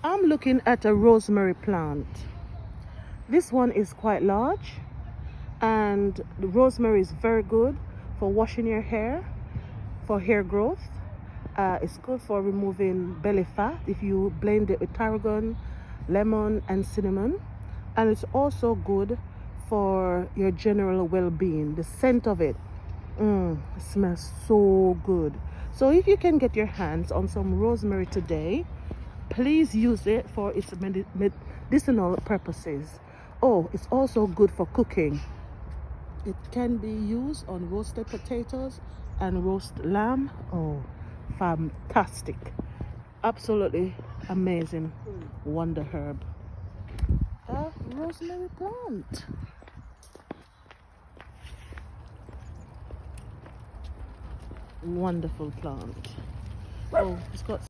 I'm looking at a rosemary plant. This one is quite large, and the rosemary is very good for washing your hair, for hair growth. It's good for removing belly fat if you blend it with tarragon, lemon, and cinnamon. And it's also good for your general well-being. The scent of it, it smells so good. So if you can get your hands on some rosemary today, please use it for its medicinal purposes. Oh, it's also good for cooking. It can be used on roasted potatoes and roast lamb. Oh, fantastic. Absolutely amazing wonder herb. A rosemary plant. Wonderful plant. Oh, it's got